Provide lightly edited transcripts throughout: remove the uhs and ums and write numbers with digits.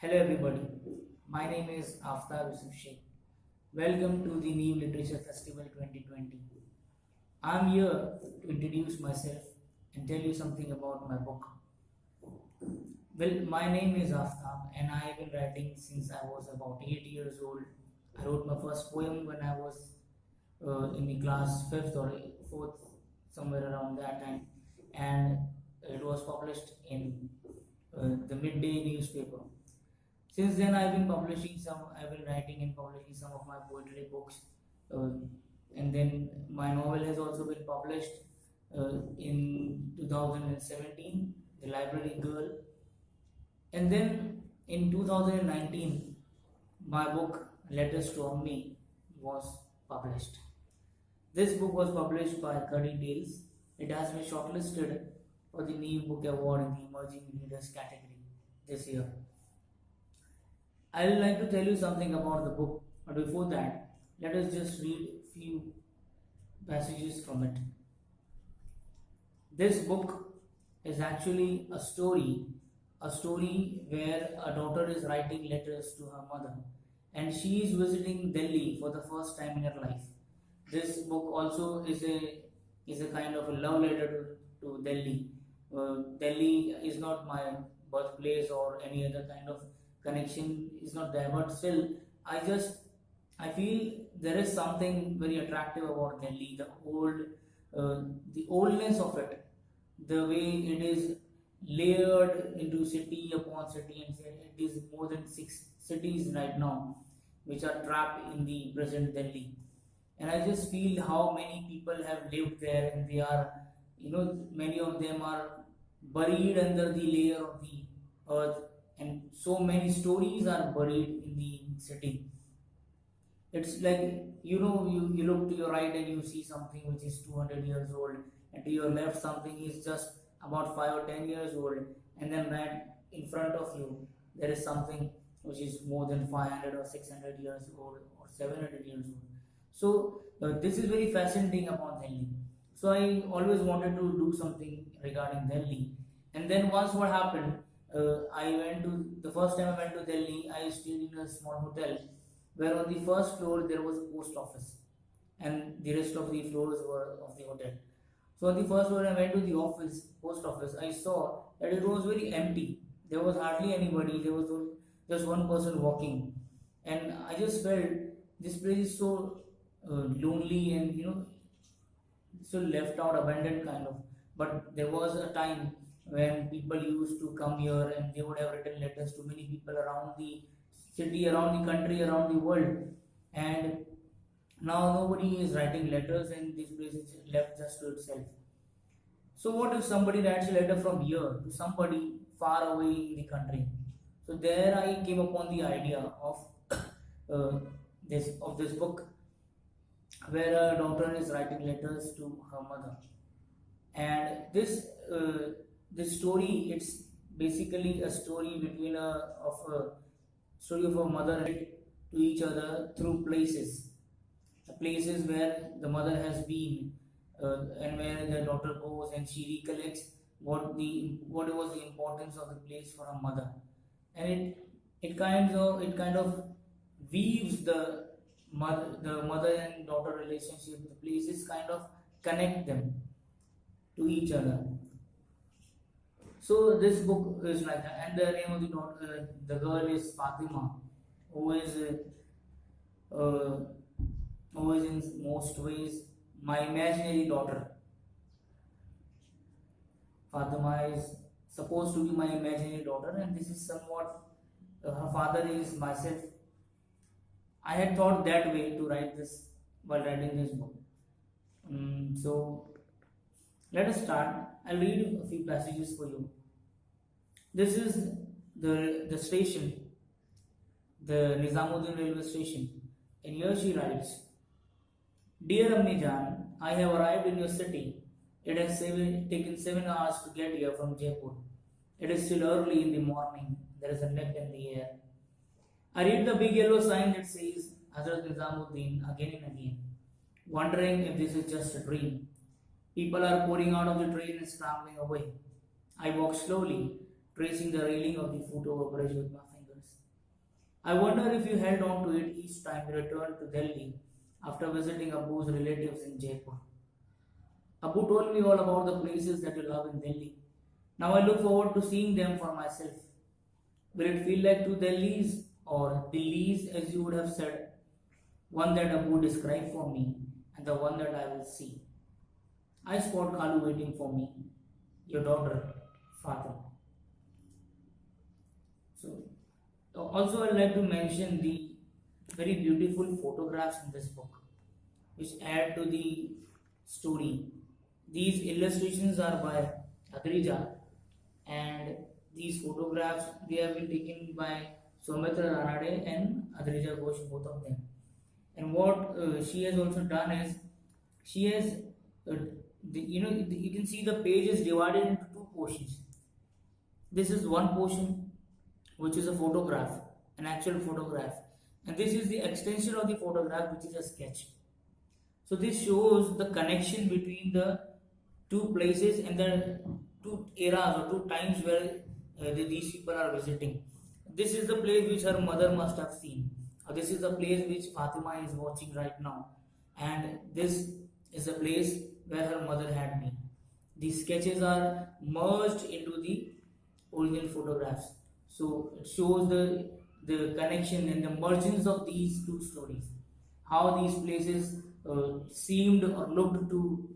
Hello everybody, my name is Aftab Yusuf Sheikh. Welcome to the New Literature Festival 2020. I'm here to introduce myself and tell you something about my book. Well, my name is Aftab and I have been writing since I was about 8 years old. I wrote my first poem when I was in the class 5th or 4th, somewhere around that time, and it was published in the midday newspaper. Since then, I've been writing and publishing some of my poetry books, uh, and then my novel has also been published in 2017, The Library Girl, and then in 2019, my book Letters to Ammi was published. This book was published by Cuddy Tales. It has been shortlisted for the New Book Award in the Emerging Readers category this year. I would like to tell you something about the book, but before that, let us just read a few passages from it. This book is actually a story where a daughter is writing letters to her mother, and she is visiting Delhi for the first time in her life. This book also is a kind of a love letter to Delhi. Delhi is not my birthplace or any other kind of connection is not there, but still, I feel there is something very attractive about Delhi. The oldness of it, the way it is layered into city upon city, and it is more than 6 cities right now, which are trapped in the present Delhi. And I just feel how many people have lived there, and they are, many of them are buried under the layer of the earth, and so many stories are buried in the city. It's like, you look to your right and you see something which is 200 years old, and to your left, something is just about 5 or 10 years old, and then right in front of you, there is something which is more than 500 or 600 years old or 700 years old. So, this is very fascinating about Delhi. So, I always wanted to do something regarding Delhi. And then, once what happened, the first time I went to Delhi, I stayed in a small hotel where on the first floor there was a post office, and the rest of the floors were of the hotel. So on the first floor, I went to the post office. I saw that it was very empty. There was hardly anybody. There was just one person walking, and I just felt this place is so lonely and so left out, abandoned kind of. But there was a time when people used to come here and they would have written letters to many people around the city, around the country, around the world, and now nobody is writing letters and this place is left just to itself. So what if somebody writes a letter from here to somebody far away in the country? So there I came upon the idea of uh, this book where a daughter is writing letters to her mother, and this story, it's basically a story between a story of a mother and to each other through places where the mother has been, and where the daughter goes and she recollects what was the importance of the place for her mother, and it kind of weaves the mother and daughter relationship. The places kind of connect them to each other. So this book is like that, and the name of the girl is Fatima, who is uh, uh, who is in most ways my imaginary daughter. Fatima is supposed to be my imaginary daughter, and this is somewhat her father is myself. I had thought that way to write this while writing this book. So let us start. I'll read a few passages for you. This is the station, the Nizamuddin railway station, and here she writes, "Dear Ammi Jan, I have arrived in your city. It has taken 7 hours to get here from Jaipur. It is still early in the morning. There is a net in the air. I read the big yellow sign that says Hazrat Nizamuddin again and again, wondering if this is just a dream. People are pouring out of the train and scrambling away. I walk slowly, tracing the railing of the foot-over bridge with my fingers. I wonder if you held on to it each time you returned to Delhi after visiting Abu's relatives in Jaipur. Abu told me all about the places that you love in Delhi. Now I look forward to seeing them for myself. Will it feel like two Delhis or Delhis as you would have said? One that Abu described for me and the one that I will see. I spot Khalu waiting for me, your daughter, Fatima. So, also I'd like to mention the very beautiful photographs in this book, which add to the story. These illustrations are by Adrija, and these photographs they have been taken by Soumitra Ranade and Adrija Ghosh, both of them. And what she has also done is she has, you can see the page is divided into two portions. This is one portion which is a photograph, an actual photograph, and this is the extension of the photograph which is a sketch. So this shows the connection between the two places and the two eras or two times where these people are visiting. This is the place which her mother must have seen. This is the place which Fatima is watching right now, and this is the place where her mother had been. These sketches are merged into the original photographs. So it shows the connection and the mergence of these two stories. How these places seemed or looked to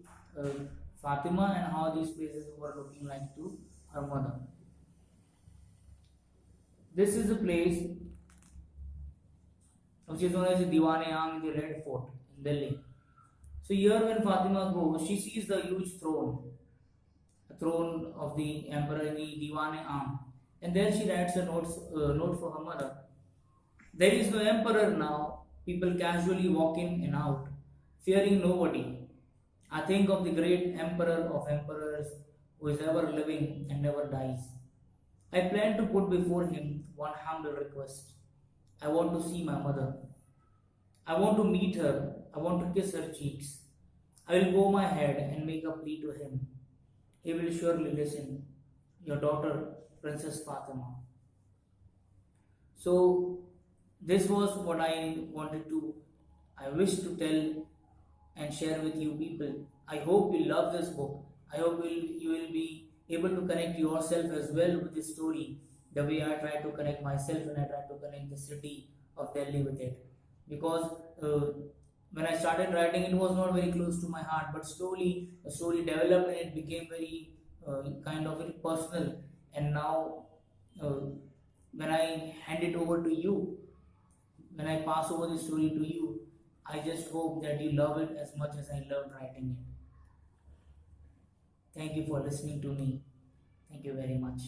Fatima and how these places were looking like to her mother. This is a place which is known as Diwan-e-Am in the Red Fort in Delhi. So here when Fatima goes, she sees the huge throne, the throne of the emperor in the Diwan-e-Am. And there she writes a note for her mother. There is no emperor now. People casually walk in and out, fearing nobody. I think of the great emperor of emperors who is ever living and never dies. I plan to put before him one humble request. I want to see my mother. I want to meet her. I want to kiss her cheeks. I will bow my head and make a plea to him. He will surely listen. Your daughter, Princess Fatima. So, this was what I wish to tell and share with you people. I hope you love this book. I hope you will be able to connect yourself as well with this story the way I try to connect myself and I try to connect the city of Delhi with it. Because when I started writing, it was not very close to my heart, but slowly the story developed and it became very kind of very personal. And now, when I hand it over to you, when I pass over the story to you, I just hope that you love it as much as I loved writing it. Thank you for listening to me. Thank you very much.